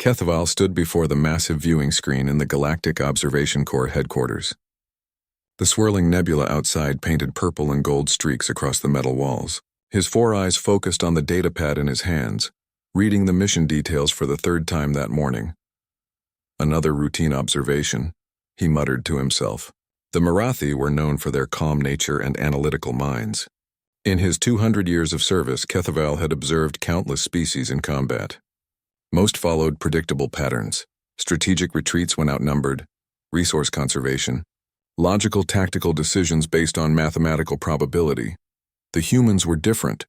Kethval stood before the massive viewing screen in the Galactic Observation Corps headquarters. The swirling nebula outside painted purple and gold streaks across the metal walls. His four eyes focused on the datapad in his hands, reading the mission details for the third time that morning. Another routine observation, he muttered to himself. The Marathi were known for their calm nature and analytical minds. In his 200 years of service, Kethval had observed countless species in combat. Most followed predictable patterns: strategic retreats when outnumbered, resource conservation, logical tactical decisions based on mathematical probability. The humans were different,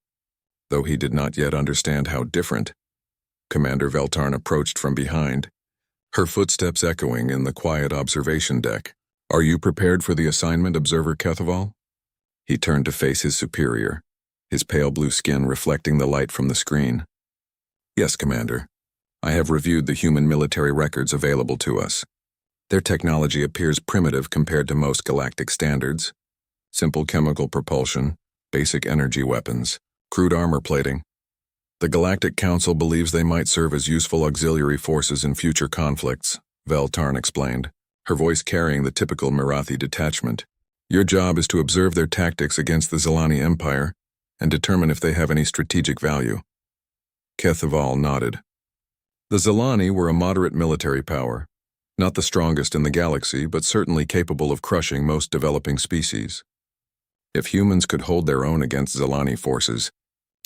though he did not yet understand how different. Commander Veltarn approached from behind, her footsteps echoing in the quiet observation deck. "Are you prepared for the assignment, Observer Kethval?" He turned to face his superior, his pale blue skin reflecting the light from the screen. "Yes, Commander. I have reviewed the human military records available to us. Their technology appears primitive compared to most galactic standards. Simple chemical propulsion, basic energy weapons, crude armor plating. The Galactic Council believes they might serve as useful auxiliary forces in future conflicts," Veltarn explained, her voice carrying the typical Marathi detachment. "Your job is to observe their tactics against the Zilani Empire and determine if they have any strategic value." Kethval nodded. The Zilani were a moderate military power, not the strongest in the galaxy, but certainly capable of crushing most developing species. If humans could hold their own against Zilani forces,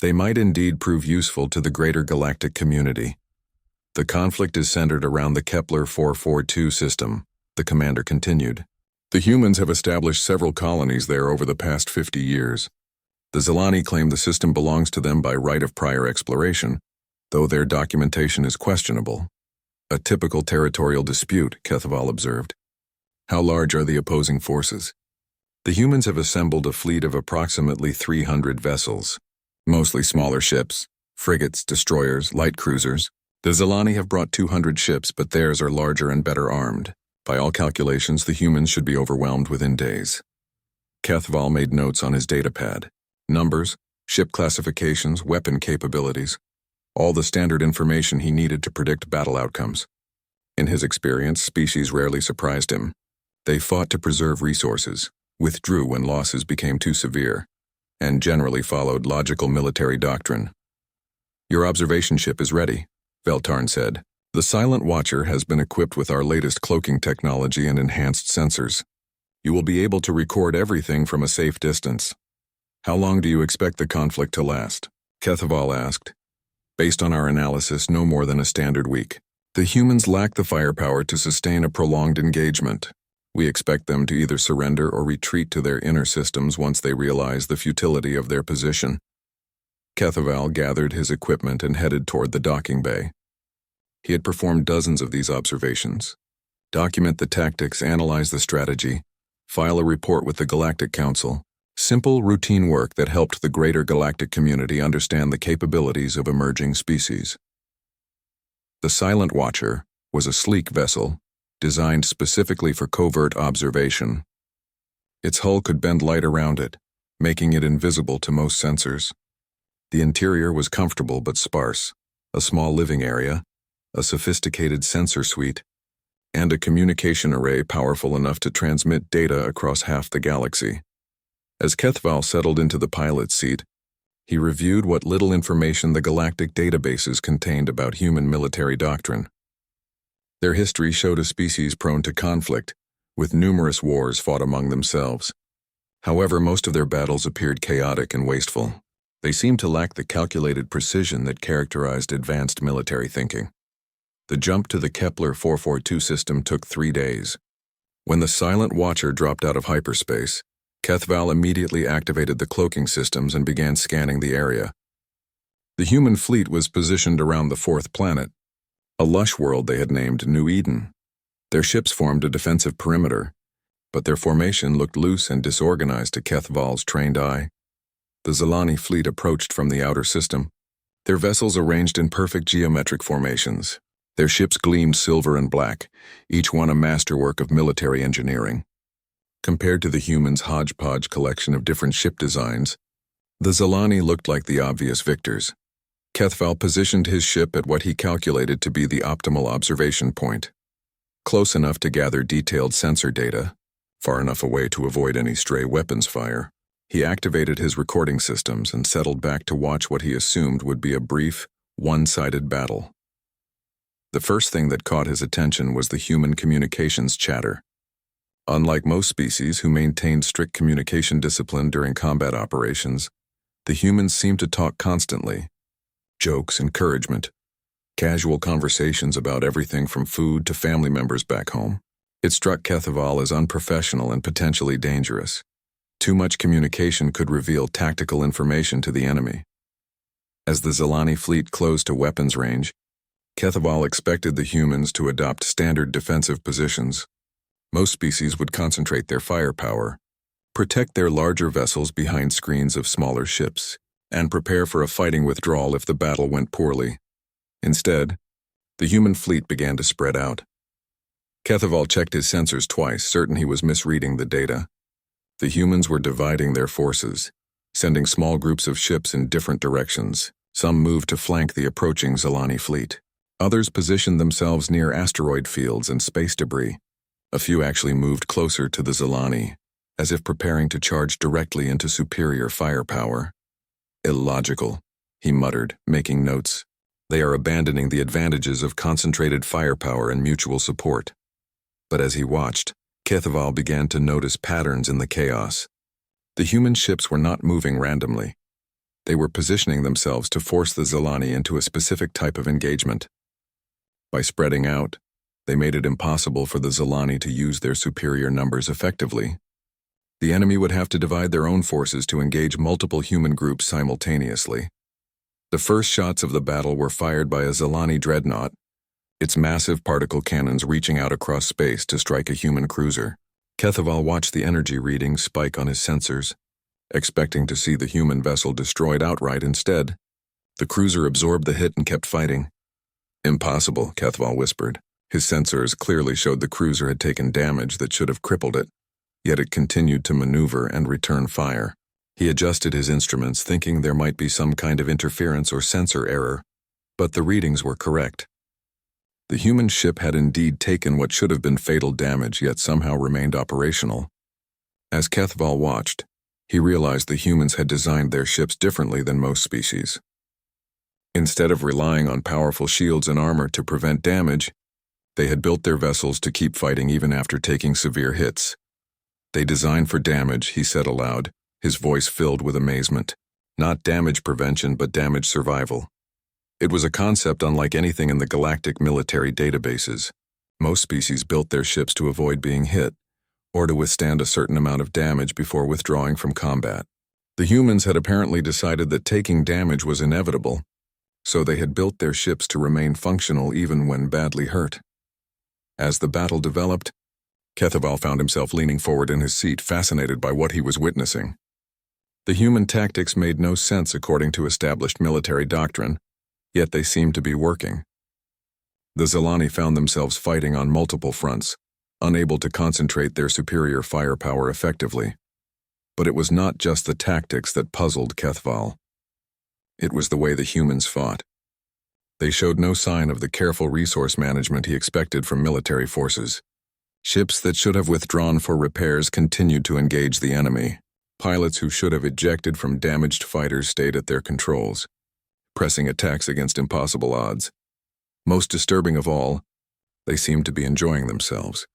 they might indeed prove useful to the greater galactic community. "The conflict is centered around the Kepler 442 system," the commander continued. "The humans have established several colonies there over the past 50 years. The Zilani claim the system belongs to them by right of prior exploration, though their documentation is questionable." "A typical territorial dispute," Kethval observed. "How large are the opposing forces?" "The humans have assembled a fleet of approximately 300 vessels, mostly smaller ships, frigates, destroyers, light cruisers. The Zilani have brought 200 ships, but theirs are larger and better armed. By all calculations, the humans should be overwhelmed within days." Kethval made notes on his datapad. Numbers, ship classifications, weapon capabilities. All the standard information he needed to predict battle outcomes. In his experience, species rarely surprised him. They fought to preserve resources, withdrew when losses became too severe, and generally followed logical military doctrine. "Your observation ship is ready," Veltarn said. "The Silent Watcher has been equipped with our latest cloaking technology and enhanced sensors. You will be able to record everything from a safe distance." "How long do you expect the conflict to last?" Kethval asked. "Based on our analysis, no more than a standard week. The humans lack the firepower to sustain a prolonged engagement. We expect them to either surrender or retreat to their inner systems once they realize the futility of their position." Kethval gathered his equipment and headed toward the docking bay. He had performed dozens of these observations. Document the tactics, analyze the strategy, file a report with the Galactic Council. Simple, routine work that helped the greater galactic community understand the capabilities of emerging species. The Silent Watcher was a sleek vessel, designed specifically for covert observation. Its hull could bend light around it, making it invisible to most sensors. The interior was comfortable but sparse: a small living area, a sophisticated sensor suite, and a communication array powerful enough to transmit data across half the galaxy. As Kethval settled into the pilot's seat, he reviewed what little information the galactic databases contained about human military doctrine. Their history showed a species prone to conflict, with numerous wars fought among themselves. However, most of their battles appeared chaotic and wasteful. They seemed to lack the calculated precision that characterized advanced military thinking. The jump to the Kepler 442 system took 3 days. When the Silent Watcher dropped out of hyperspace, Kethval immediately activated the cloaking systems and began scanning the area. The human fleet was positioned around the 4th planet, a lush world they had named New Eden. Their ships formed a defensive perimeter, but their formation looked loose and disorganized to Kethval's trained eye. The Zilani fleet approached from the outer system, their vessels arranged in perfect geometric formations. Their ships gleamed silver and black, each one a masterwork of military engineering. Compared to the humans' hodgepodge collection of different ship designs, the Zilani looked like the obvious victors. Kethval positioned his ship at what he calculated to be the optimal observation point, close enough to gather detailed sensor data, far enough away to avoid any stray weapons fire. He activated his recording systems and settled back to watch what he assumed would be a brief, one-sided battle. The first thing that caught his attention was the human communications chatter. Unlike most species who maintained strict communication discipline during combat operations, the humans seemed to talk constantly. Jokes, encouragement, casual conversations about everything from food to family members back home. It struck Kethval as unprofessional and potentially dangerous. Too much communication could reveal tactical information to the enemy. As the Zilani fleet closed to weapons range, Kethval expected the humans to adopt standard defensive positions. Most species would concentrate their firepower, protect their larger vessels behind screens of smaller ships, and prepare for a fighting withdrawal if the battle went poorly. Instead, the human fleet began to spread out. Kethval checked his sensors twice, certain he was misreading the data. The humans were dividing their forces, sending small groups of ships in different directions. Some moved to flank the approaching Zilani fleet. Others positioned themselves near asteroid fields and space debris. A few actually moved closer to the Zilani, as if preparing to charge directly into superior firepower. Illogical, he muttered, making notes. They are abandoning the advantages of concentrated firepower and mutual support. But as he watched, Kethval began to notice patterns in the chaos. The human ships were not moving randomly. They were positioning themselves to force the Zilani into a specific type of engagement. By spreading out, they made it impossible for the Zilani to use their superior numbers effectively. The enemy would have to divide their own forces to engage multiple human groups simultaneously. The first shots of the battle were fired by a Zilani dreadnought, its massive particle cannons reaching out across space to strike a human cruiser. Kethval watched the energy readings spike on his sensors, expecting to see the human vessel destroyed outright. Instead, the cruiser absorbed the hit and kept fighting. Impossible, Kethval whispered. His sensors clearly showed the cruiser had taken damage that should have crippled it, yet it continued to maneuver and return fire. He adjusted his instruments, thinking there might be some kind of interference or sensor error, but the readings were correct. The human ship had indeed taken what should have been fatal damage, yet somehow remained operational. As Kethval watched, he realized the humans had designed their ships differently than most species. Instead of relying on powerful shields and armor to prevent damage, they had built their vessels to keep fighting even after taking severe hits. They designed for damage, he said aloud, his voice filled with amazement. Not damage prevention, but damage survival. It was a concept unlike anything in the galactic military databases. Most species built their ships to avoid being hit, or to withstand a certain amount of damage before withdrawing from combat. The humans had apparently decided that taking damage was inevitable, so they had built their ships to remain functional even when badly hurt. As the battle developed, Kethval found himself leaning forward in his seat, fascinated by what he was witnessing. The human tactics made no sense according to established military doctrine, yet they seemed to be working. The Zilani found themselves fighting on multiple fronts, unable to concentrate their superior firepower effectively. But it was not just the tactics that puzzled Kethval. It was the way the humans fought. They showed no sign of the careful resource management he expected from military forces. Ships that should have withdrawn for repairs continued to engage the enemy. Pilots who should have ejected from damaged fighters stayed at their controls, pressing attacks against impossible odds. Most disturbing of all, they seemed to be enjoying themselves.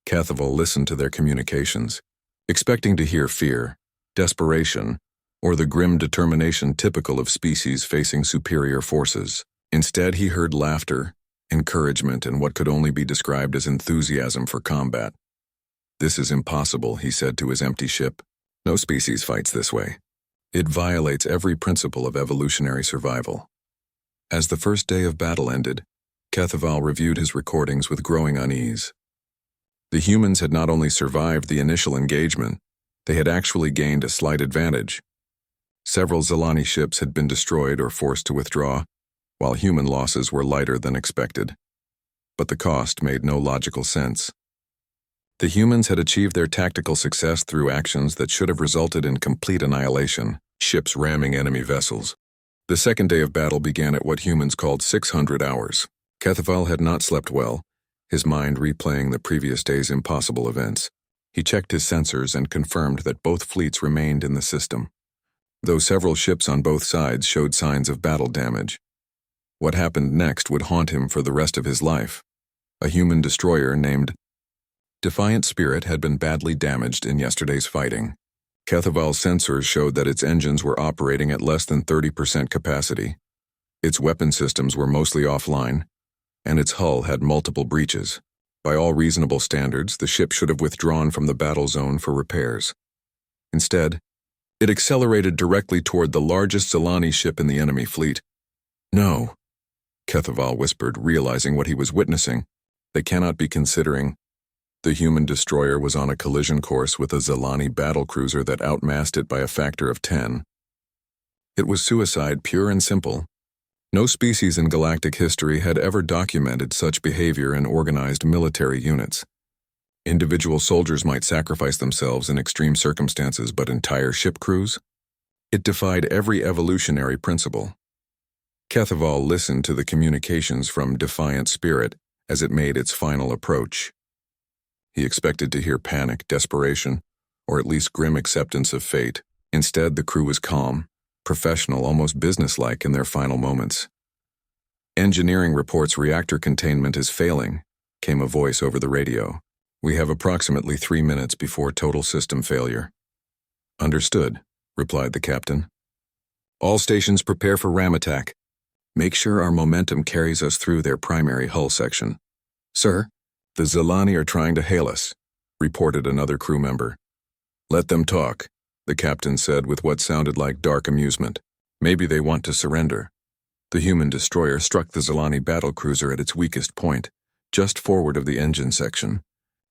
Kethval listened to their communications, expecting to hear fear, desperation, or the grim determination typical of species facing superior forces. Instead, he heard laughter, encouragement, and what could only be described as enthusiasm for combat. "This is impossible," he said to his empty ship. "No species fights this way. It violates every principle of evolutionary survival." As the first day of battle ended, Kethval reviewed his recordings with growing unease. The humans had not only survived the initial engagement, they had actually gained a slight advantage. Several Zilani ships had been destroyed or forced to withdraw, while human losses were lighter than expected. But the cost made no logical sense. The humans had achieved their tactical success through actions that should have resulted in complete annihilation, ships ramming enemy vessels. The second day of battle began at what humans called 600 hours. Kethaval had not slept well, his mind replaying the previous day's impossible events. He checked his sensors and confirmed that both fleets remained in the system, though several ships on both sides showed signs of battle damage. What happened next would haunt him for the rest of his life. A human destroyer named Defiant Spirit had been badly damaged in yesterday's fighting. Kethaval's sensors showed that its engines were operating at less than 30% capacity. Its weapon systems were mostly offline, and its hull had multiple breaches. By all reasonable standards, the ship should have withdrawn from the battle zone for repairs. Instead, it accelerated directly toward the largest Zilani ship in the enemy fleet. "No," Kethaval whispered, realizing what he was witnessing. They cannot be considering. The human destroyer was on a collision course with a Zilani battlecruiser that outmassed it by a factor of 10. It was suicide, pure and simple. No species in galactic history had ever documented such behavior in organized military units. Individual soldiers might sacrifice themselves in extreme circumstances, but entire ship crews? It defied every evolutionary principle. Kethaval listened to the communications from Defiant Spirit as it made its final approach. He expected to hear panic, desperation, or at least grim acceptance of fate. Instead, the crew was calm, professional, almost businesslike in their final moments. "Engineering reports reactor containment is failing," came a voice over the radio. "We have approximately 3 minutes before total system failure." "Understood," replied the captain. "All stations prepare for ram attack. Make sure our momentum carries us through their primary hull section." "Sir, the Zilani are trying to hail us," reported another crew member. "Let them talk," the captain said with what sounded like dark amusement. "Maybe they want to surrender." The human destroyer struck the Zilani battlecruiser at its weakest point, just forward of the engine section.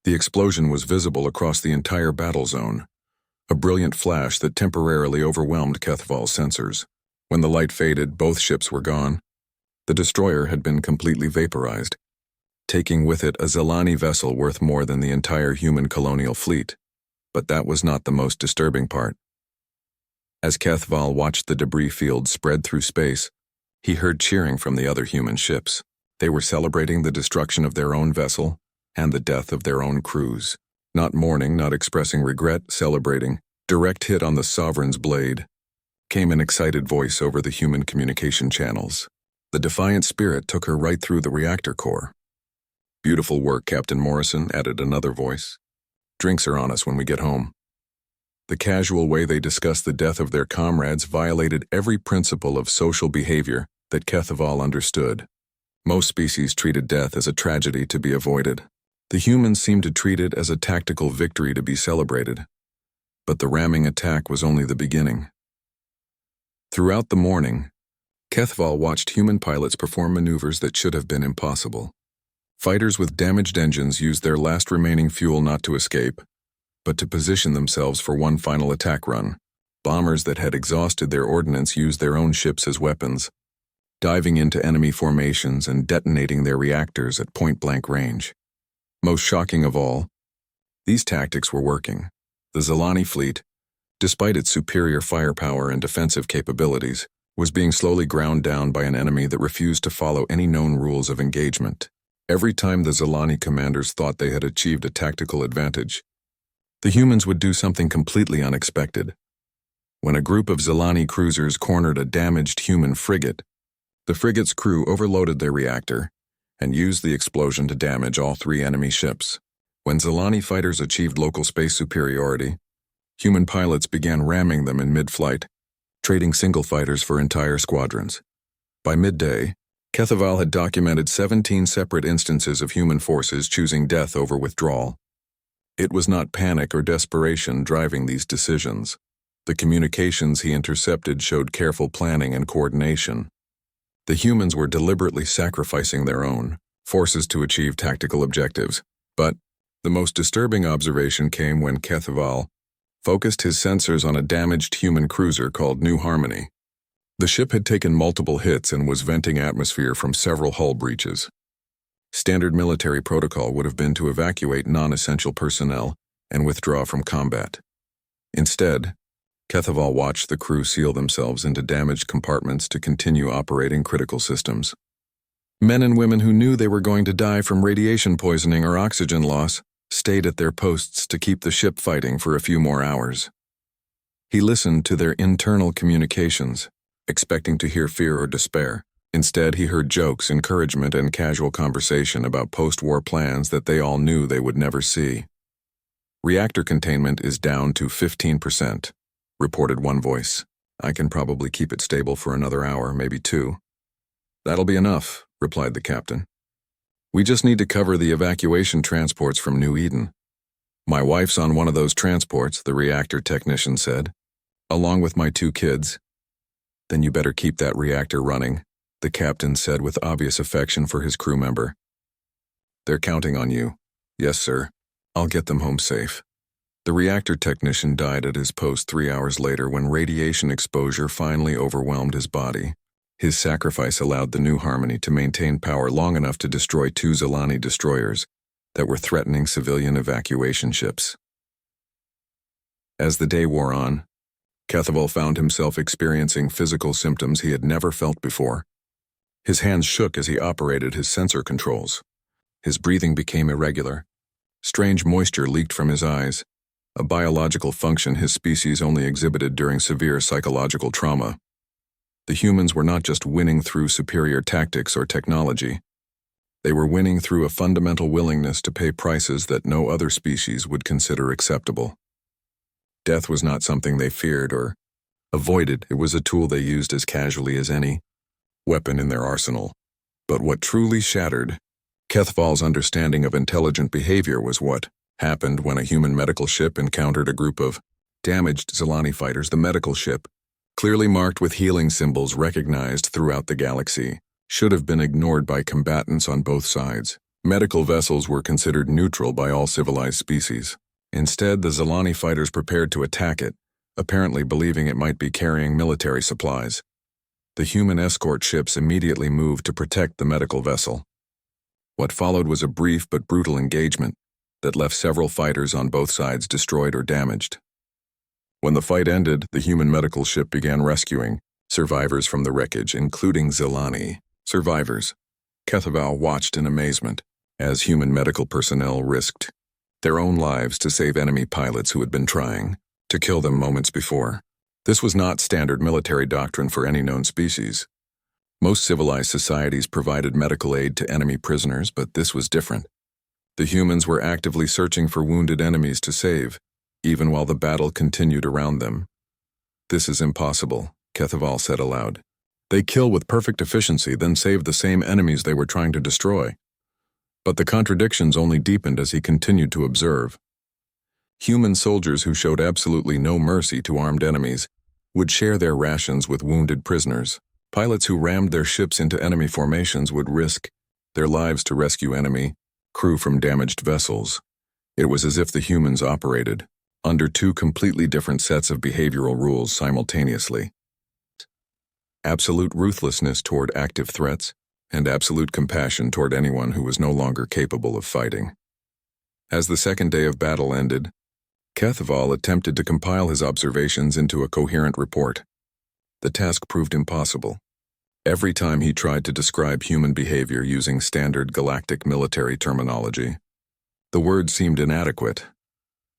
The explosion was visible across the entire battle zone, a brilliant flash that temporarily overwhelmed Kethaval's sensors. When the light faded, both ships were gone. The destroyer had been completely vaporized, taking with it a Zilani vessel worth more than the entire human colonial fleet. But that was not the most disturbing part. As Kethaval watched the debris field spread through space, he heard cheering from the other human ships. They were celebrating the destruction of their own vessel and the death of their own crews. Not mourning, not expressing regret, celebrating. "Direct hit on the Sovereign's blade," came an excited voice over the human communication channels. The Defiant Spirit took her right through the reactor core. "Beautiful work, Captain Morrison," added another voice. "Drinks are on us when we get home." The casual way they discussed the death of their comrades violated every principle of social behavior that Kethaval understood. Most species treated death as a tragedy to be avoided. The humans seemed to treat it as a tactical victory to be celebrated. But the ramming attack was only the beginning. Throughout the morning, Kethaval watched human pilots perform maneuvers that should have been impossible. Fighters with damaged engines used their last remaining fuel not to escape, but to position themselves for one final attack run. Bombers that had exhausted their ordnance used their own ships as weapons, diving into enemy formations and detonating their reactors at point-blank range. Most shocking of all, these tactics were working. The Zilani fleet, despite its superior firepower and defensive capabilities, was being slowly ground down by an enemy that refused to follow any known rules of engagement. Every time the Zilani commanders thought they had achieved a tactical advantage, the humans would do something completely unexpected. When a group of Zilani cruisers cornered a damaged human frigate, the frigate's crew overloaded their reactor and used the explosion to damage all 3 enemy ships. When Zilani fighters achieved local space superiority, human pilots began ramming them in mid-flight, trading single fighters for entire squadrons. By midday, Kethaval had documented 17 separate instances of human forces choosing death over withdrawal. It was not panic or desperation driving these decisions. The communications he intercepted showed careful planning and coordination. The humans were deliberately sacrificing their own forces to achieve tactical objectives. But the most disturbing observation came when Kethaval focused his sensors on a damaged human cruiser called New Harmony. The ship had taken multiple hits and was venting atmosphere from several hull breaches. Standard military protocol would have been to evacuate non-essential personnel and withdraw from combat. Instead, Kethaval watched the crew seal themselves into damaged compartments to continue operating critical systems. Men and women who knew they were going to die from radiation poisoning or oxygen loss stayed at their posts to keep the ship fighting for a few more hours. He listened to their internal communications, expecting to hear fear or despair. Instead, he heard jokes, encouragement, and casual conversation about post-war plans that they all knew they would never see. "Reactor containment is down to 15%, reported one voice. "I can probably keep it stable for another hour, maybe 2. "That'll be enough," replied the captain. "We just need to cover the evacuation transports from New Eden." "My wife's on one of those transports," the reactor technician said, "along with my 2 kids." "Then you better keep that reactor running," the captain said with obvious affection for his crew member. "They're counting on you." "Yes, sir. I'll get them home safe." The reactor technician died at his post 3 hours later when radiation exposure finally overwhelmed his body. His sacrifice allowed the New Harmony to maintain power long enough to destroy 2 Zilani destroyers that were threatening civilian evacuation ships. As the day wore on, Kethaval found himself experiencing physical symptoms he had never felt before. His hands shook as he operated his sensor controls. His breathing became irregular. Strange moisture leaked from his eyes, a biological function his species only exhibited during severe psychological trauma. The humans were not just winning through superior tactics or technology. They were winning through a fundamental willingness to pay prices that no other species would consider acceptable. Death was not something they feared or avoided. It was a tool they used as casually as any weapon in their arsenal. But what truly shattered Kethaval's understanding of intelligent behavior was what happened when a human medical ship encountered a group of damaged Zilani fighters. The medical ship, clearly marked with healing symbols recognized throughout the galaxy, should have been ignored by combatants on both sides. Medical vessels were considered neutral by all civilized species. Instead, the Zilani fighters prepared to attack it, apparently believing it might be carrying military supplies. The human escort ships immediately moved to protect the medical vessel. What followed was a brief but brutal engagement that left several fighters on both sides destroyed or damaged. When the fight ended, the human medical ship began rescuing survivors from the wreckage, including Zilani survivors. Kethaval watched in amazement as human medical personnel risked their own lives to save enemy pilots who had been trying to kill them moments before. This was not standard military doctrine for any known species. Most civilized societies provided medical aid to enemy prisoners, but this was different. The humans were actively searching for wounded enemies to save, even while the battle continued around them. "This is impossible," Kethaval said aloud. "They kill with perfect efficiency, then save the same enemies they were trying to destroy." But the contradictions only deepened as he continued to observe. Human soldiers who showed absolutely no mercy to armed enemies would share their rations with wounded prisoners. Pilots who rammed their ships into enemy formations would risk their lives to rescue enemy crew from damaged vessels. It was as if the humans operated under 2 completely different sets of behavioral rules simultaneously. Absolute ruthlessness toward active threats, and absolute compassion toward anyone who was no longer capable of fighting. As the second day of battle ended, Kethaval attempted to compile his observations into a coherent report. The task proved impossible. Every time he tried to describe human behavior using standard galactic military terminology, the words seemed inadequate.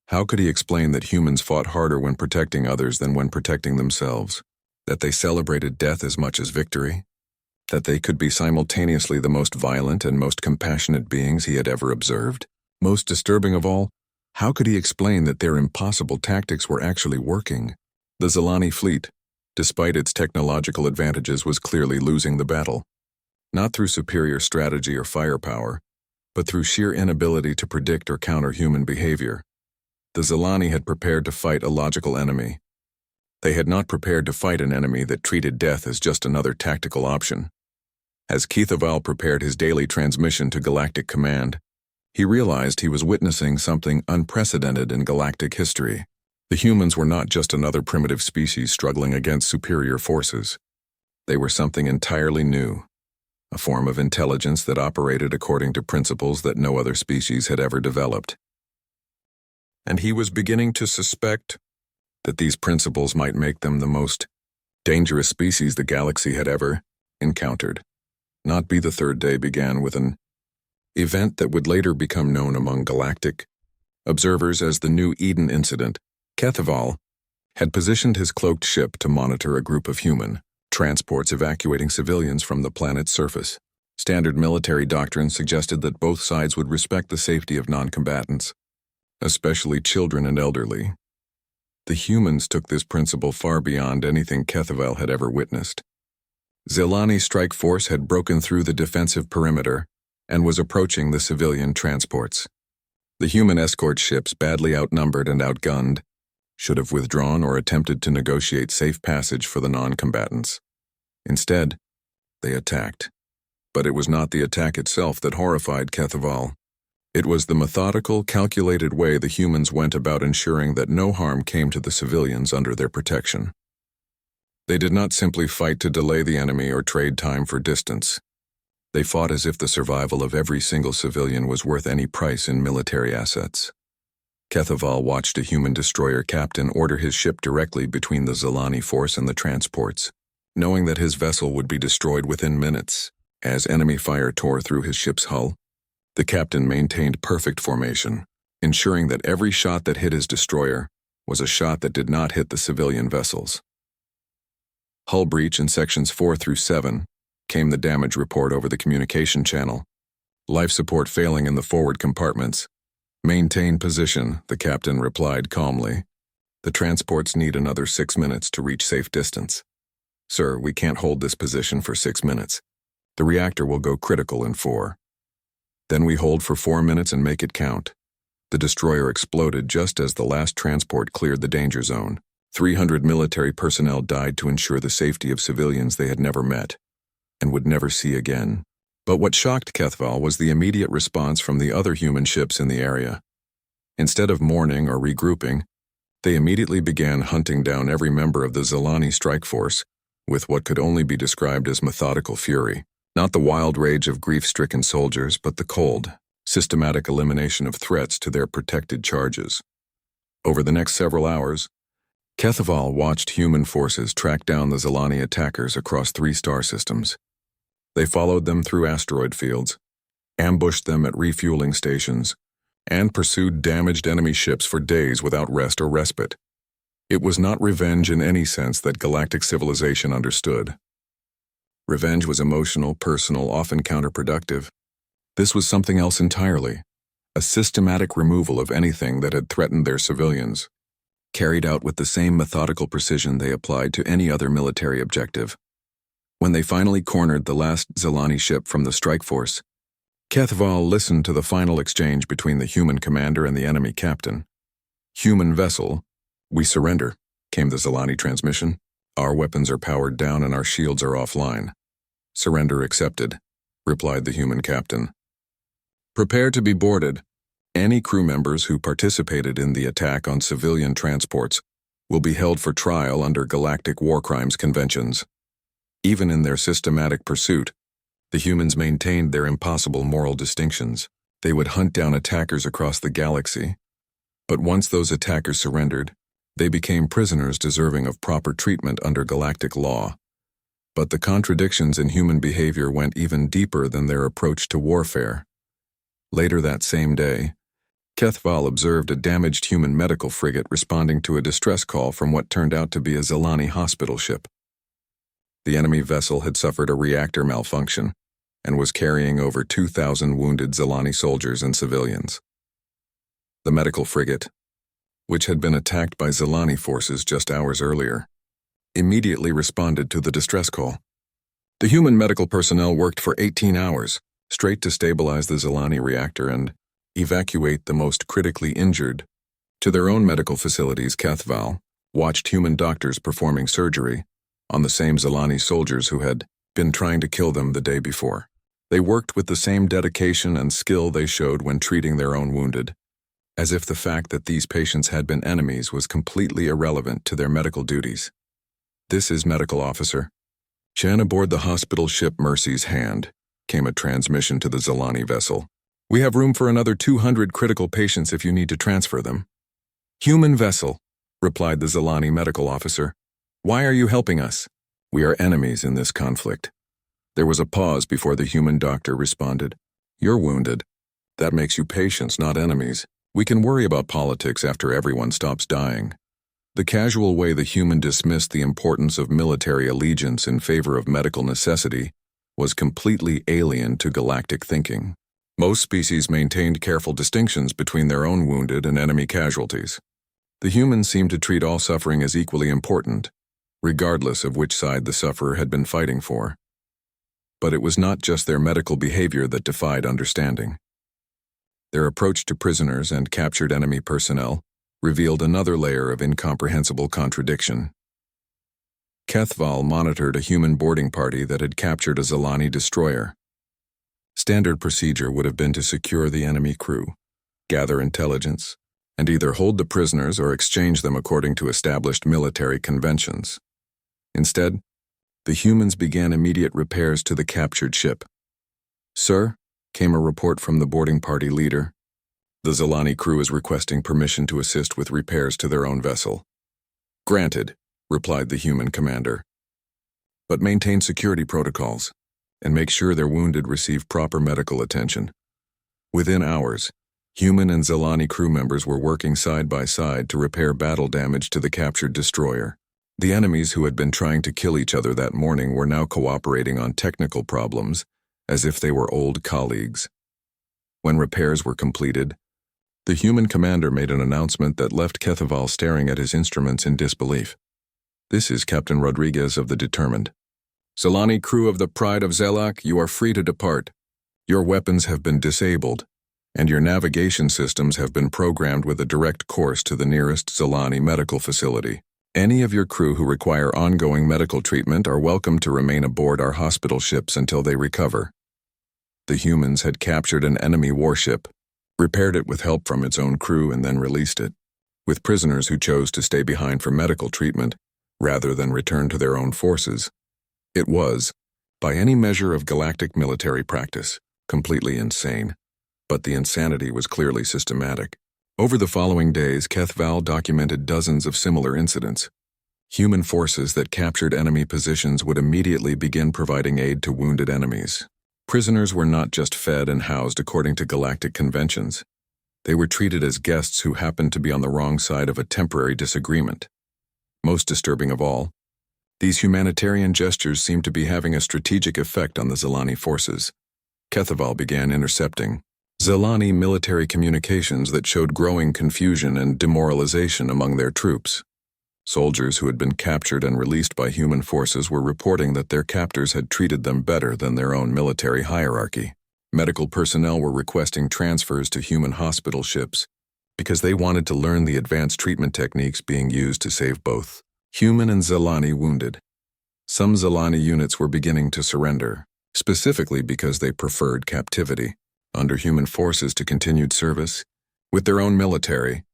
How could he explain that humans fought harder when protecting others than when protecting themselves? That they celebrated death as much as victory? That they could be simultaneously the most violent and most compassionate beings he had ever observed? Most disturbing of all, how could he explain that their impossible tactics were actually working? The Zilani fleet, despite its technological advantages, was clearly losing the battle. Not through superior strategy or firepower, but through sheer inability to predict or counter human behavior. The Zilani had prepared to fight a logical enemy. They had not prepared to fight an enemy that treated death as just another tactical option. As Kethaval prepared his daily transmission to Galactic Command, he realized he was witnessing something unprecedented in galactic history. The humans were not just another primitive species struggling against superior forces. They were something entirely new, a form of intelligence that operated according to principles that no other species had ever developed. And he was beginning to suspect that these principles might make them the most dangerous species the galaxy had ever encountered. Not be the third day began with an event that would later become known among galactic observers as the New Eden Incident. HFY had positioned his cloaked ship to monitor a group of human transports evacuating civilians from the planet's surface. Standard military doctrine suggested that both sides would respect the safety of non-combatants, especially children and elderly. The humans took this principle far beyond anything HFY had ever witnessed. Zilani strike force had broken through the defensive perimeter and was approaching the civilian transports. The human escort ships, badly outnumbered and outgunned, should have withdrawn or attempted to negotiate safe passage for the non-combatants. Instead, they attacked. But it was not the attack itself that horrified HFY. It was the methodical, calculated way the humans went about ensuring that no harm came to the civilians under their protection. They did not simply fight to delay the enemy or trade time for distance. They fought as if the survival of every single civilian was worth any price in military assets. HFY watched a human destroyer captain order his ship directly between the Zilani force and the transports, knowing that his vessel would be destroyed within minutes. As enemy fire tore through his ship's hull, the captain maintained perfect formation, ensuring that every shot that hit his destroyer was a shot that did not hit the civilian vessels. Hull breach in sections 4 through 7 came the damage report over the communication channel. Life support failing in the forward compartments. Maintain position, the captain replied calmly. The transports need another 6 minutes to reach safe distance. Sir, we can't hold this position for 6 minutes. The reactor will go critical in 4. Then we hold for 4 minutes and make it count. The destroyer exploded just as the last transport cleared the danger zone. 300 military personnel died to ensure the safety of civilians they had never met and would never see again. But what shocked HFY was the immediate response from the other human ships in the area. Instead of mourning or regrouping, they immediately began hunting down every member of the Zilani strike force with what could only be described as methodical fury. Not the wild rage of grief-stricken soldiers, but the cold, systematic elimination of threats to their protected charges. Over the next several hours, HFY watched human forces track down the Zilani attackers across 3 star systems. They followed them through asteroid fields, ambushed them at refueling stations, and pursued damaged enemy ships for days without rest or respite. It was not revenge in any sense that galactic civilization understood. Revenge was emotional, personal, often counterproductive. This was something else entirely, a systematic removal of anything that had threatened their civilians, carried out with the same methodical precision they applied to any other military objective. When they finally cornered the last Zilani ship from the strike force, HFY listened to the final exchange between the human commander and the enemy captain. "Human vessel, we surrender," came the Zilani transmission. "Our weapons are powered down and our shields are offline." "Surrender accepted," replied the human captain. "Prepare to be boarded. Any crew members who participated in the attack on civilian transports will be held for trial under galactic war crimes conventions." Even in their systematic pursuit, the humans maintained their impossible moral distinctions. They would hunt down attackers across the galaxy. But once those attackers surrendered, they became prisoners deserving of proper treatment under galactic law. But the contradictions in human behavior went even deeper than their approach to warfare. Later that same day, HFY observed a damaged human medical frigate responding to a distress call from what turned out to be a Zilani hospital ship. The enemy vessel had suffered a reactor malfunction and was carrying over 2,000 wounded Zilani soldiers and civilians. The medical frigate, which had been attacked by Zilani forces just hours earlier, immediately responded to the distress call. The human medical personnel worked for 18 hours straight to stabilize the Zilani reactor and evacuate the most critically injured to their own medical facilities. HFY watched human doctors performing surgery on the same Zilani soldiers who had been trying to kill them the day before. They worked with the same dedication and skill they showed when treating their own wounded, as if the fact that these patients had been enemies was completely irrelevant to their medical duties. "This is Medical Officer Chen aboard the hospital ship Mercy's Hand," came a transmission to the Zilani vessel. "We have room for another 200 critical patients if you need to transfer them." "Human vessel, replied the Zilani medical officer. "Why are you helping us? We are enemies in this conflict." There was a pause before the human doctor responded. "You're wounded. That makes you patients, not enemies. We can worry about politics after everyone stops dying." The casual way the human dismissed the importance of military allegiance in favor of medical necessity was completely alien to galactic thinking. Most species maintained careful distinctions between their own wounded and enemy casualties. The humans seemed to treat all suffering as equally important, regardless of which side the sufferer had been fighting for. But it was not just their medical behavior that defied understanding. Their approach to prisoners and captured enemy personnel revealed another layer of incomprehensible contradiction. Kethval monitored a human boarding party that had captured a Zilani destroyer. Standard procedure would have been to secure the enemy crew, gather intelligence, and either hold the prisoners or exchange them according to established military conventions. Instead, the humans began immediate repairs to the captured ship. "Sir," came a report from the boarding party leader, "the Zilani crew is requesting permission to assist with repairs to their own vessel." "Granted," replied the human commander. "But maintain security protocols and make sure their wounded receive proper medical attention." Within hours, human and Zilani crew members were working side by side to repair battle damage to the captured destroyer. The enemies who had been trying to kill each other that morning were now cooperating on technical problems, as if they were old colleagues. When repairs were completed, the human commander made an announcement that left Kethval staring at his instruments in disbelief. "This is Captain Rodriguez of the Determined. Zilani crew of the Pride of Zelak, you are free to depart. Your weapons have been disabled, and your navigation systems have been programmed with a direct course to the nearest Zilani medical facility. Any of your crew who require ongoing medical treatment are welcome to remain aboard our hospital ships until they recover." The humans had captured an enemy warship, repaired it with help from its own crew, and then released it, with prisoners who chose to stay behind for medical treatment rather than return to their own forces. It was, by any measure of galactic military practice, completely insane, but the insanity was clearly systematic. Over the following days, Kethval documented dozens of similar incidents. Human forces that captured enemy positions would immediately begin providing aid to wounded enemies. Prisoners were not just fed and housed according to galactic conventions. They were treated as guests who happened to be on the wrong side of a temporary disagreement. Most disturbing of all, these humanitarian gestures seemed to be having a strategic effect on the Zilani forces. Kethval began intercepting Zilani military communications that showed growing confusion and demoralization among their troops. Soldiers who had been captured and released by human forces were reporting that their captors had treated them better than their own military hierarchy. Medical personnel were requesting transfers to human hospital ships because they wanted to learn the advanced treatment techniques being used to save both human and Zilani wounded. Some Zilani units were beginning to surrender, specifically because they preferred captivity under human forces to continued service with their own military.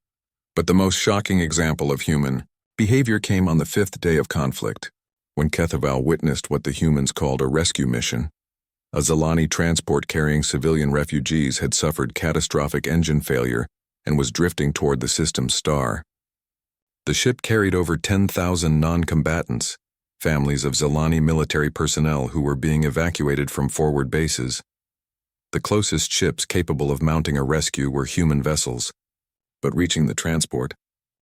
But the most shocking example of human behavior came on the 5th day of conflict, when Kethval witnessed what the humans called a rescue mission. A Zilani transport carrying civilian refugees had suffered catastrophic engine failure and was drifting toward the system's star. The ship carried over 10,000 non-combatants, families of Zilani military personnel who were being evacuated from forward bases. The closest ships capable of mounting a rescue were human vessels, but reaching the transport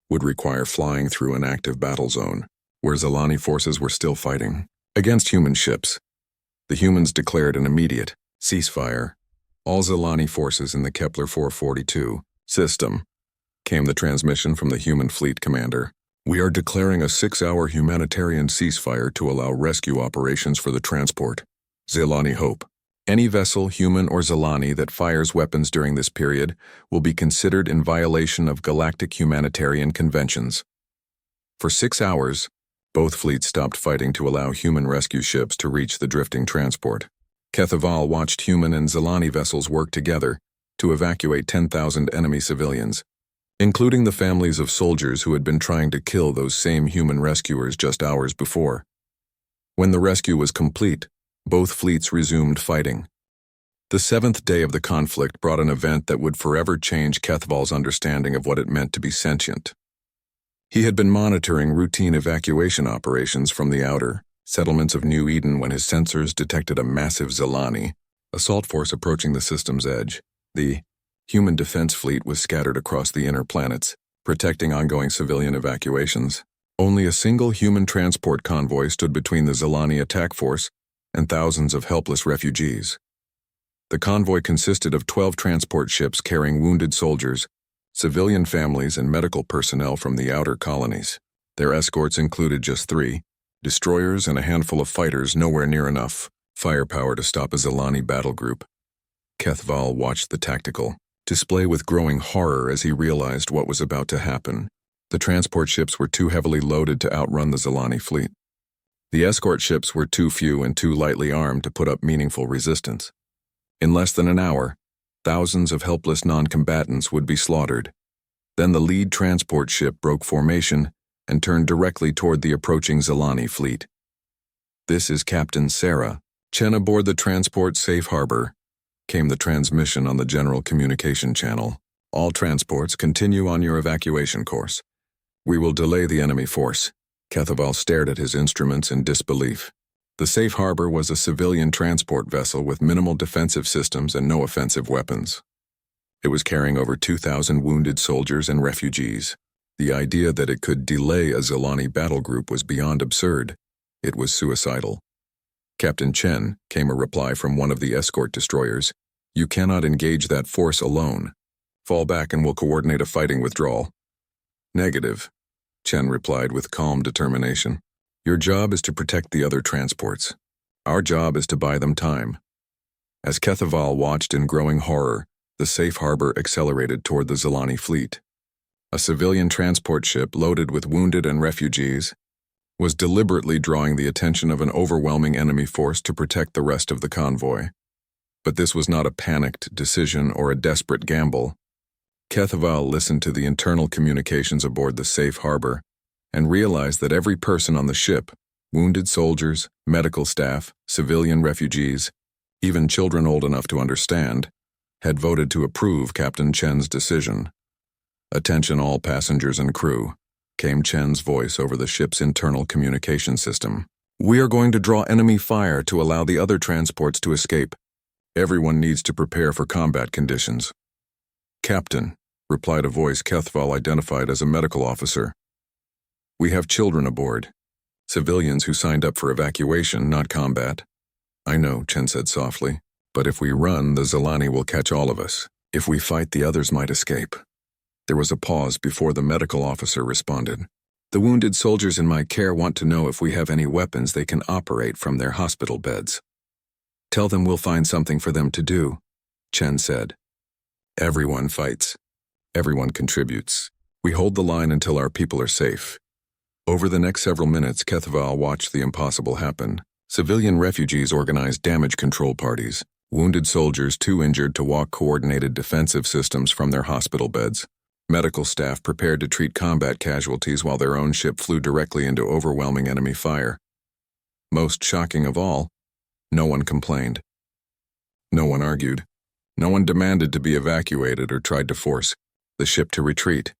would require flying through an active battle zone, where Zilani forces were still fighting against human ships. The humans declared an immediate ceasefire. All Zilani forces in the Kepler 442 system. Came the transmission from the human fleet commander. "We are declaring a 6-hour humanitarian ceasefire to allow rescue operations for the transport. Zilani Hope. Any vessel, human or Zilani, that fires weapons during this period will be considered in violation of galactic humanitarian conventions." For 6 hours, both fleets stopped fighting to allow human rescue ships to reach the drifting transport. Kethval watched human and Zilani vessels work together to evacuate 10,000 enemy civilians, including the families of soldiers who had been trying to kill those same human rescuers just hours before. When the rescue was complete, both fleets resumed fighting. The 7th day of the conflict brought an event that would forever change Kethval's understanding of what it meant to be sentient. He had been monitoring routine evacuation operations from the outer settlements of New Eden when his sensors detected a massive Zilani assault force approaching the system's edge. The human defense fleet was scattered across the inner planets, protecting ongoing civilian evacuations. Only a single human transport convoy stood between the Zilani attack force and thousands of helpless refugees. The convoy consisted of 12 transport ships carrying wounded soldiers, civilian families, and medical personnel from the outer colonies. Their escorts included just 3 destroyers and a handful of fighters, nowhere near enough firepower to stop a Zilani battle group. Kethval watched the tactical display with growing horror as he realized what was about to happen. The transport ships were too heavily loaded to outrun the Zilani fleet. The escort ships were too few and too lightly armed to put up meaningful resistance. In less than an hour, thousands of helpless non-combatants would be slaughtered. Then the lead transport ship broke formation and turned directly toward the approaching Zilani fleet. "This is Captain Sarah. Chen aboard the transport safe harbor," came the transmission on the general communication channel. "All transports continue on your evacuation course. We will delay the enemy force." Kethval stared at his instruments in disbelief. The safe harbor was a civilian transport vessel with minimal defensive systems and no offensive weapons. It was carrying over 2,000 wounded soldiers and refugees. The idea that it could delay a Zilani battle group was beyond absurd. It was suicidal. "Captain Chen," came a reply from one of the escort destroyers, "you cannot engage that force alone. Fall back and we'll coordinate a fighting withdrawal." "Negative," Chen replied with calm determination. "Your job is to protect the other transports. Our job is to buy them time." As Kethval watched in growing horror, the safe harbor accelerated toward the Zilani fleet. A civilian transport ship loaded with wounded and refugees was deliberately drawing the attention of an overwhelming enemy force to protect the rest of the convoy. But this was not a panicked decision or a desperate gamble. Kethval listened to the internal communications aboard the safe harbor and realized that every person on the ship, wounded soldiers, medical staff, civilian refugees, even children old enough to understand, had voted to approve Captain Chen's decision. "Attention all passengers and crew," came Chen's voice over the ship's internal communication system. "We are going to draw enemy fire to allow the other transports to escape. Everyone needs to prepare for combat conditions." "Captain," replied a voice Kethval identified as a medical officer. "We have children aboard. Civilians who signed up for evacuation, not combat." "I know," Chen said softly, "but if we run, the Zilani will catch all of us. If we fight, the others might escape." There was a pause before the medical officer responded. "The wounded soldiers in my care want to know if we have any weapons they can operate from their hospital beds." "Tell them we'll find something for them to do," Chen said. "Everyone fights. Everyone contributes. We hold the line until our people are safe." Over the next several minutes, Kethval watched the impossible happen. Civilian refugees organized damage control parties. Wounded soldiers too injured to walk coordinated defensive systems from their hospital beds. Medical staff prepared to treat combat casualties while their own ship flew directly into overwhelming enemy fire. Most shocking of all, no one complained. No one argued. No one demanded to be evacuated or tried to force the ship to retreat.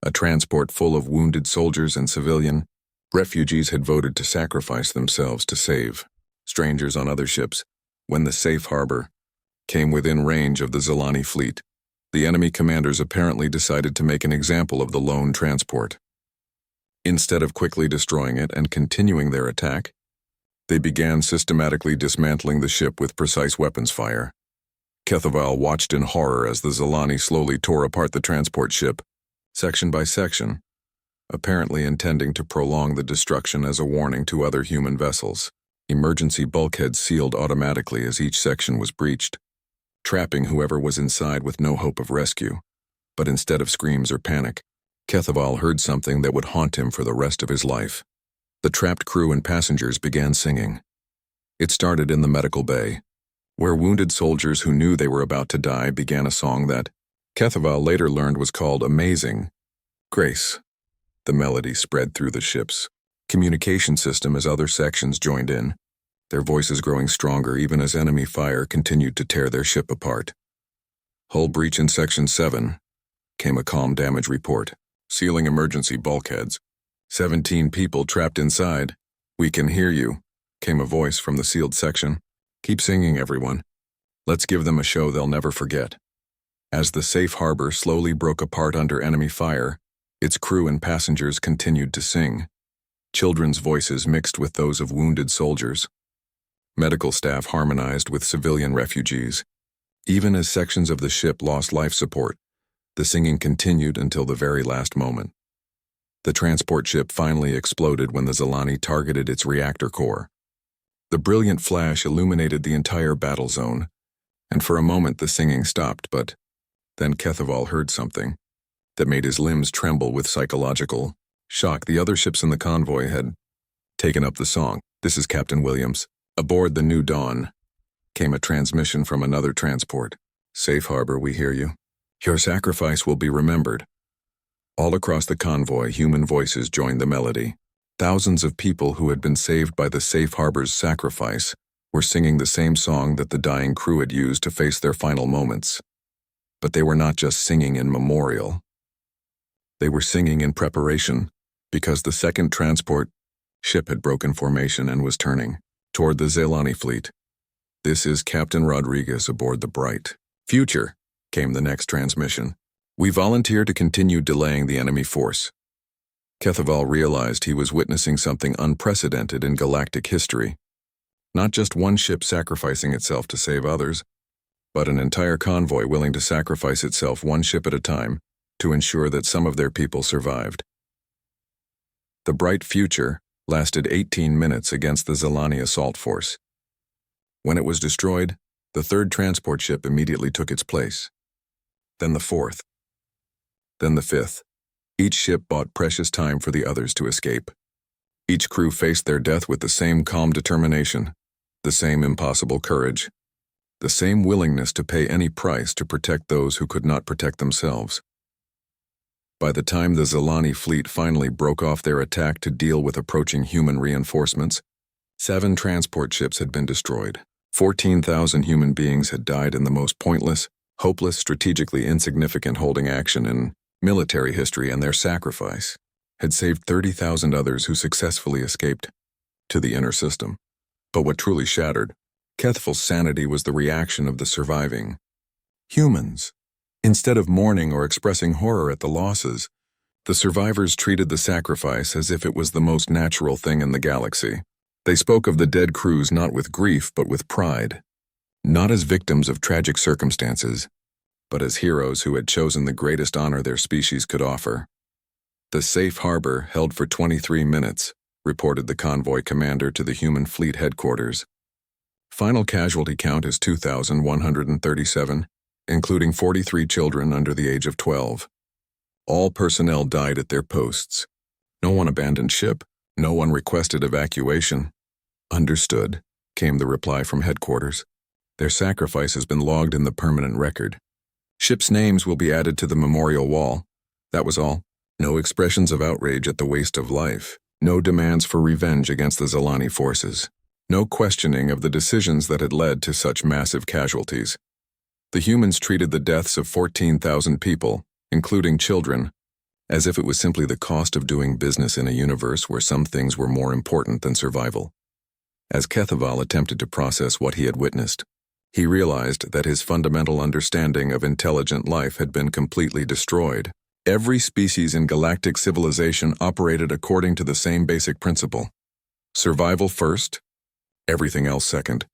A transport full of wounded soldiers and civilian refugees had voted to sacrifice themselves to save strangers on other ships. When the safe harbor came within range of the Zilani fleet, the enemy commanders apparently decided to make an example of the lone transport. Instead of quickly destroying it and continuing their attack, they began systematically dismantling the ship with precise weapons fire. Kethval watched in horror as the Zilani slowly tore apart the transport ship, section by section, apparently intending to prolong the destruction as a warning to other human vessels. Emergency bulkheads sealed automatically as each section was breached, trapping whoever was inside with no hope of rescue. But instead of screams or panic, Kethval heard something that would haunt him for the rest of his life. The trapped crew and passengers began singing. It started in the medical bay, where wounded soldiers who knew they were about to die began a song that Kethval later learned was called Amazing Grace. The melody spread through the ship's communication system as other sections joined in, their voices growing stronger even as enemy fire continued to tear their ship apart. "Hull breach in Section 7, came a calm damage report. sealing emergency bulkheads. 17 people trapped inside. We can hear you, came a voice from the sealed section. Keep singing, everyone. Let's give them a show they'll never forget. As the safe harbor slowly broke apart under enemy fire, its crew and passengers continued to sing. Children's voices mixed with those of wounded soldiers. Medical staff harmonized with civilian refugees. Even as sections of the ship lost life support, the singing continued until the very last moment. The transport ship finally exploded when the Zilani targeted its reactor core. The brilliant flash illuminated the entire battle zone, and for a moment the singing stopped, but then Kethaval heard something that made his limbs tremble with psychological shock. The other ships in the convoy had taken up the song. "This is Captain Williams. Aboard the New Dawn," came a transmission from another transport. "Safe harbor, we hear you. Your sacrifice will be remembered." All across the convoy, human voices joined the melody. Thousands of people who had been saved by the safe harbor's sacrifice were singing the same song that the dying crew had used to face their final moments. But they were not just singing in memorial. They were singing in preparation, because the second transport ship had broken formation and was turning toward the Zilani fleet. "This is Captain Rodriguez aboard the Bright Future," came the next transmission. "We volunteer to continue delaying the enemy force." Kethaval realized he was witnessing something unprecedented in galactic history. Not just one ship sacrificing itself to save others, but an entire convoy willing to sacrifice itself one ship at a time to ensure that some of their people survived. The Bright Future lasted 18 minutes against the Zilani assault force. When it was destroyed, the third transport ship immediately took its place. Then the fourth. Then the fifth. Each ship bought precious time for the others to escape. Each crew faced their death with the same calm determination, the same impossible courage, the same willingness to pay any price to protect those who could not protect themselves. By the time the Zilani fleet finally broke off their attack to deal with approaching human reinforcements, 7 transport ships had been destroyed. 14,000 human beings had died in the most pointless, hopeless, strategically insignificant holding action in military history, and their sacrifice had saved 30,000 others who successfully escaped to the inner system. But what truly shattered Kethaval's sanity was the reaction of the surviving humans. Instead of mourning or expressing horror at the losses, the survivors treated the sacrifice as if it was the most natural thing in the galaxy. They spoke of the dead crews not with grief but with pride, not as victims of tragic circumstances, but as heroes who had chosen the greatest honor their species could offer. "The safe harbor held for 23 minutes, reported the convoy commander to the human fleet headquarters. Final casualty count is 2,137, including 43 children under the age of 12. All personnel died at their posts. No one abandoned ship. No one requested evacuation." "Understood," came the reply from headquarters. "Their sacrifice has been logged in the permanent record. Ships' names will be added to the memorial wall." That was all. No expressions of outrage at the waste of life. No demands for revenge against the Zilani forces. No questioning of the decisions that had led to such massive casualties. The humans treated the deaths of 14,000 people, including children, as if it was simply the cost of doing business in a universe where some things were more important than survival. As Kethaval attempted to process what he had witnessed, he realized that his fundamental understanding of intelligent life had been completely destroyed. Every species in galactic civilization operated according to the same basic principle. Survival first, everything else second.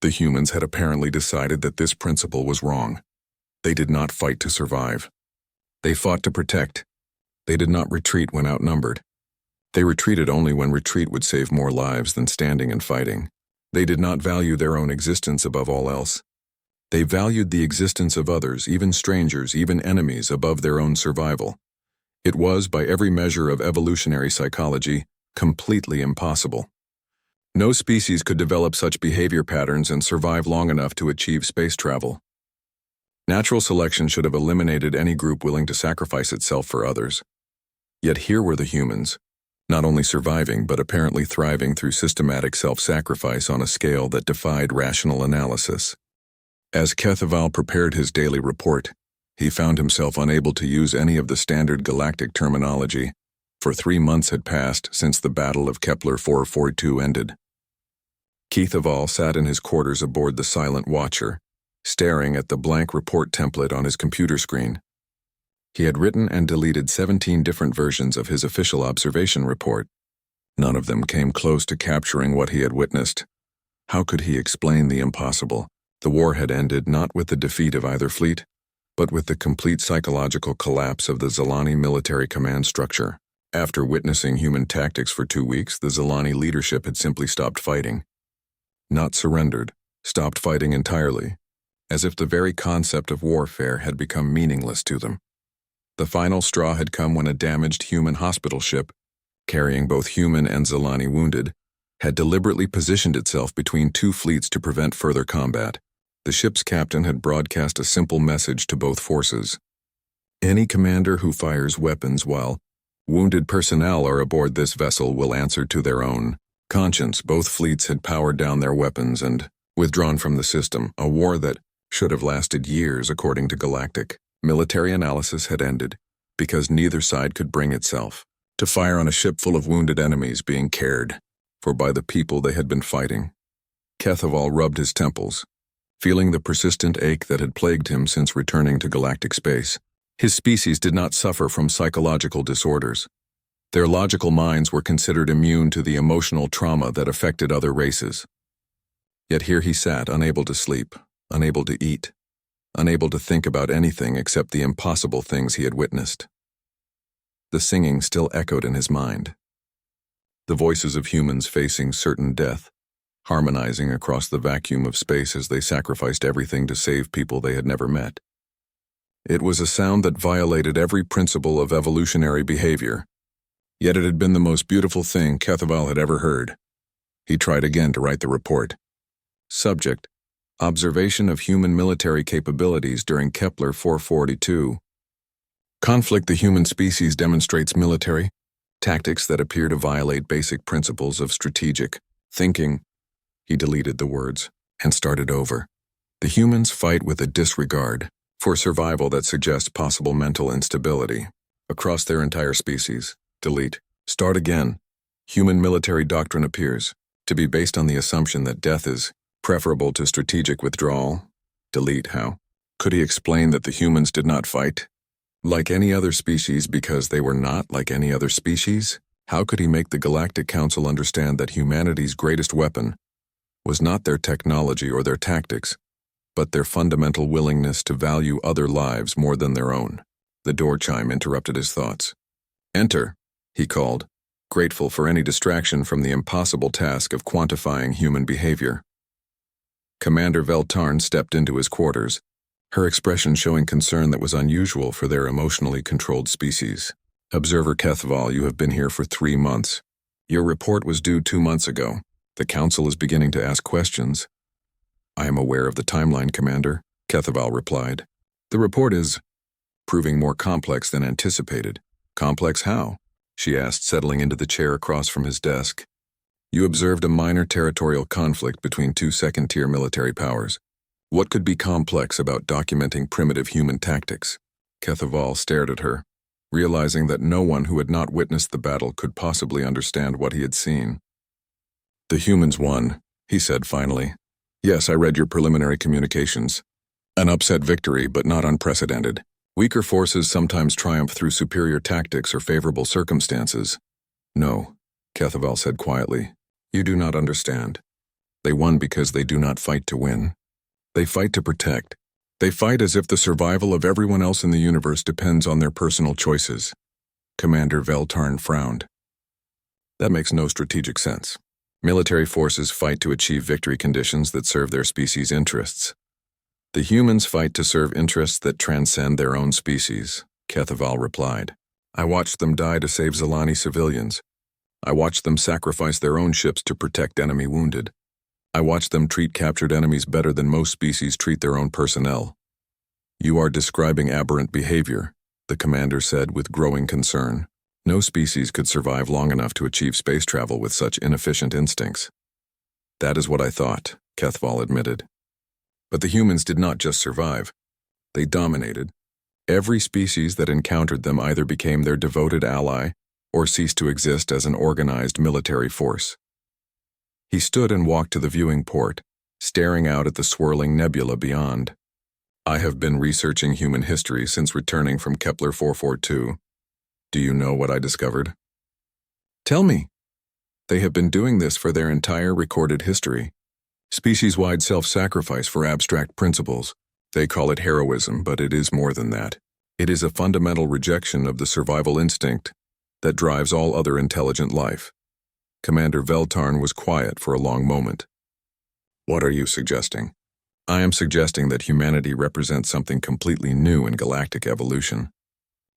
The humans had apparently decided that this principle was wrong. They did not fight to survive. They fought to protect. They did not retreat when outnumbered. They retreated only when retreat would save more lives than standing and fighting. They did not value their own existence above all else. They valued the existence of others, even strangers, even enemies, above their own survival. It was, by every measure of evolutionary psychology, completely impossible. No species could develop such behavior patterns and survive long enough to achieve space travel. Natural selection should have eliminated any group willing to sacrifice itself for others. Yet here were the humans, not only surviving but apparently thriving through systematic self-sacrifice on a scale that defied rational analysis. As Kethaval prepared his daily report, He found himself unable to use any of the standard galactic terminology, for 3 months had passed since the Battle of Kepler 442 ended. Keith Aval sat in his quarters aboard the Silent Watcher, staring at the blank report template on his computer screen. He had written and deleted 17 different versions of his official observation report. None of them came close to capturing what he had witnessed. How could he explain the impossible? The war had ended not with the defeat of either fleet, but with the complete psychological collapse of the Zilani military command structure. After witnessing human tactics for 2 weeks, the Zilani leadership had simply stopped fighting. Not surrendered, stopped fighting entirely, as if the very concept of warfare had become meaningless to them. The final straw had come when a damaged human hospital ship, carrying both human and Zilani wounded, had deliberately positioned itself between 2 fleets to prevent further combat. The ship's captain had broadcast a simple message to both forces. Any commander who fires weapons while wounded personnel are aboard this vessel will answer to their own conscience. Both fleets had powered down their weapons and withdrawn from the system. A war that should have lasted years, according to Galactic military analysis, had ended because neither side could bring itself to fire on a ship full of wounded enemies being cared for by the people they had been fighting. Keith Aval rubbed his temples, feeling the persistent ache that had plagued him since returning to galactic space. His species did not suffer from psychological disorders. Their logical minds were considered immune to the emotional trauma that affected other races. Yet here he sat, unable to sleep, unable to eat, unable to think about anything except the impossible things he had witnessed. The singing still echoed in his mind. The voices of humans facing certain death, harmonizing across the vacuum of space as they sacrificed everything to save people they had never met. It was a sound that violated every principle of evolutionary behavior, yet it had been the most beautiful thing Keith Aval had ever heard. He tried again to write the report. Subject: Observation of human military capabilities during Kepler 442. Conflict: the human species demonstrates military tactics that appear to violate basic principles of strategic thinking. He deleted the words and started over. The humans fight with a disregard for survival that suggests possible mental instability across their entire species. Delete. Start again. Human military doctrine appears to be based on the assumption that death is preferable to strategic withdrawal. Delete. How could he explain that the humans did not fight like any other species because they were not like any other species? How could he make the Galactic Council understand that humanity's greatest weapon was not their technology or their tactics, but their fundamental willingness to value other lives more than their own? The door chime interrupted his thoughts. Enter, he called, grateful for any distraction from the impossible task of quantifying human behavior. Commander Veltarn stepped into his quarters, her expression showing concern that was unusual for their emotionally controlled species. Observer Keith Aval, you have been here for 3 months. Your report was due 2 months ago. The Council is beginning to ask questions. I am aware of the timeline, Commander, Keith Aval replied. The report is proving more complex than anticipated. Complex how? She asked, settling into the chair across from his desk. You observed a minor territorial conflict between 2 second-tier military powers. What could be complex about documenting primitive human tactics? Keith Aval stared at her, realizing that no one who had not witnessed the battle could possibly understand what he had seen. The humans won, he said finally. Yes, I read your preliminary communications. An upset victory, but not unprecedented. Weaker forces sometimes triumph through superior tactics or favorable circumstances. No, Keith Aval said quietly. You do not understand. They won because they do not fight to win. They fight to protect. They fight as if the survival of everyone else in the universe depends on their personal choices. Commander Veltarn frowned. That makes no strategic sense. Military forces fight to achieve victory conditions that serve their species' interests. The humans fight to serve interests that transcend their own species, Keith Aval replied. I watched them die to save Zilani civilians. I watched them sacrifice their own ships to protect enemy wounded. I watched them treat captured enemies better than most species treat their own personnel. You are describing aberrant behavior, the commander said with growing concern. No species could survive long enough to achieve space travel with such inefficient instincts. That is what I thought, Keith Aval admitted. But the humans did not just survive. They dominated. Every species that encountered them either became their devoted ally or ceased to exist as an organized military force. He stood and walked to the viewing port, staring out at the swirling nebula beyond. I have been researching human history since returning from Kepler 442. Do you know what I discovered? Tell me. They have been doing this for their entire recorded history. Species-wide self-sacrifice for abstract principles. They call it heroism, but it is more than that. It is a fundamental rejection of the survival instinct that drives all other intelligent life. Commander Veltarn was quiet for a long moment. What are you suggesting? I am suggesting that humanity represents something completely new in galactic evolution.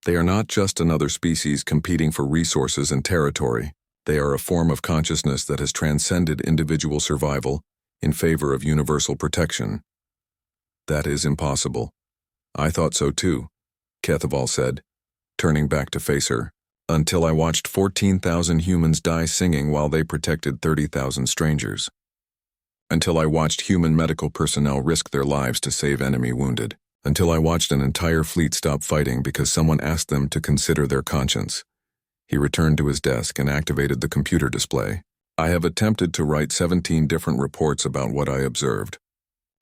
They are not just another species competing for resources and territory. They are a form of consciousness that has transcended individual survival in favor of universal protection. That is impossible. I thought so too, Kethaval said, turning back to face her, until I watched 14,000 humans die singing while they protected 30,000 strangers. Until I watched human medical personnel risk their lives to save enemy wounded. Until I watched an entire fleet stop fighting because someone asked them to consider their conscience. He returned to his desk and activated the computer display. I have attempted to write 17 different reports about what I observed.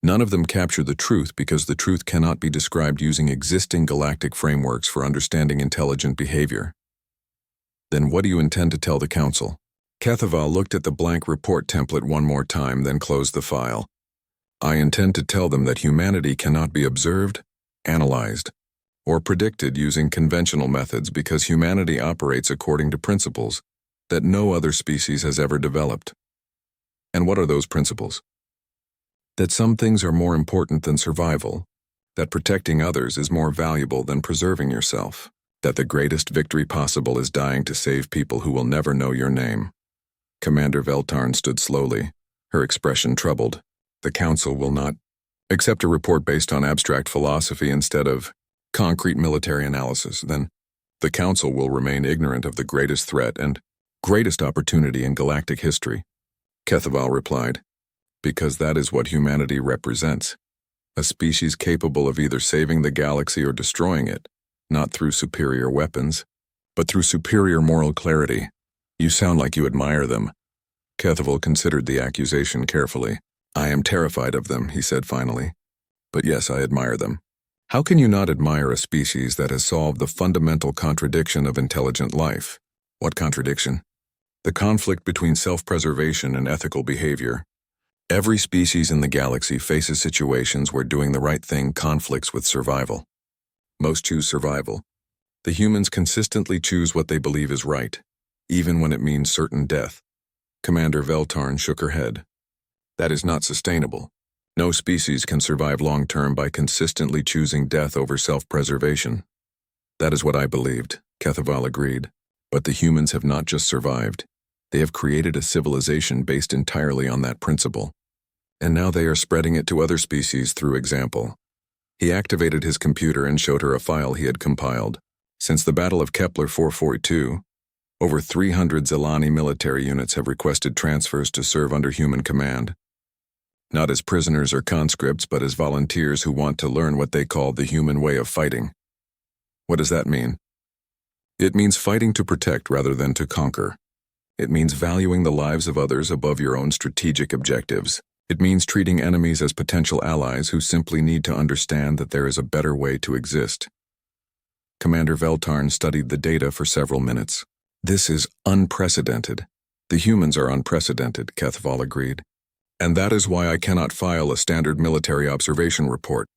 None of them capture the truth because the truth cannot be described using existing galactic frameworks for understanding intelligent behavior. Then what do you intend to tell the Council? Kethaval looked at the blank report template one more time, then closed the file. I intend to tell them that humanity cannot be observed, analyzed, or predicted using conventional methods because humanity operates according to principles that no other species has ever developed. And what are those principles? That some things are more important than survival, that protecting others is more valuable than preserving yourself, that the greatest victory possible is dying to save people who will never know your name. Commander Veltarn stood slowly, her expression troubled. The Council will not accept a report based on abstract philosophy instead of concrete military analysis. Then the Council will remain ignorant of the greatest threat and greatest opportunity in galactic history, Kethaval replied, because that is what humanity represents. A species capable of either saving the galaxy or destroying it, not through superior weapons, but through superior moral clarity. You sound like you admire them. Kethaval considered the accusation carefully. I am terrified of them, he said finally. But yes, I admire them. How can you not admire a species that has solved the fundamental contradiction of intelligent life? What contradiction? The conflict between self-preservation and ethical behavior. Every species in the galaxy faces situations where doing the right thing conflicts with survival. Most choose survival. The humans consistently choose what they believe is right, even when it means certain death. Commander Veltarn shook her head. That is not sustainable. No species can survive long-term by consistently choosing death over self-preservation. That is what I believed, Kethaval agreed. But the humans have not just survived. They have created a civilization based entirely on that principle. And now they are spreading it to other species through example. He activated his computer and showed her a file he had compiled. Since the Battle of Kepler 442, over 300 Zelani military units have requested transfers to serve under human command. Not as prisoners or conscripts, but as volunteers who want to learn what they call the human way of fighting. What does that mean? It means fighting to protect rather than to conquer. It means valuing the lives of others above your own strategic objectives. It means treating enemies as potential allies who simply need to understand that there is a better way to exist. Commander Veltarn studied the data for several minutes. This is unprecedented. The humans are unprecedented, Kethaval agreed. And that is why I cannot file a standard military observation report.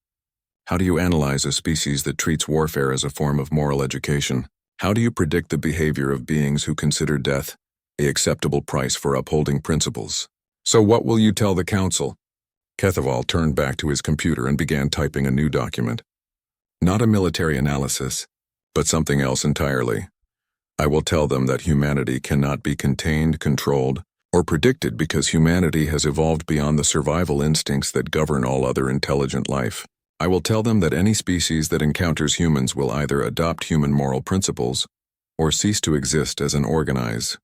How do you analyze a species that treats warfare as a form of moral education? How do you predict the behavior of beings who consider death an acceptable price for upholding principles? So what will you tell the Council? Kethaval turned back to his computer and began typing a new document. Not a military analysis, but something else entirely. I will tell them that humanity cannot be contained, controlled, or predicted because humanity has evolved beyond the survival instincts that govern all other intelligent life. I will tell them that any species that encounters humans will either adopt human moral principles or cease to exist as an organized,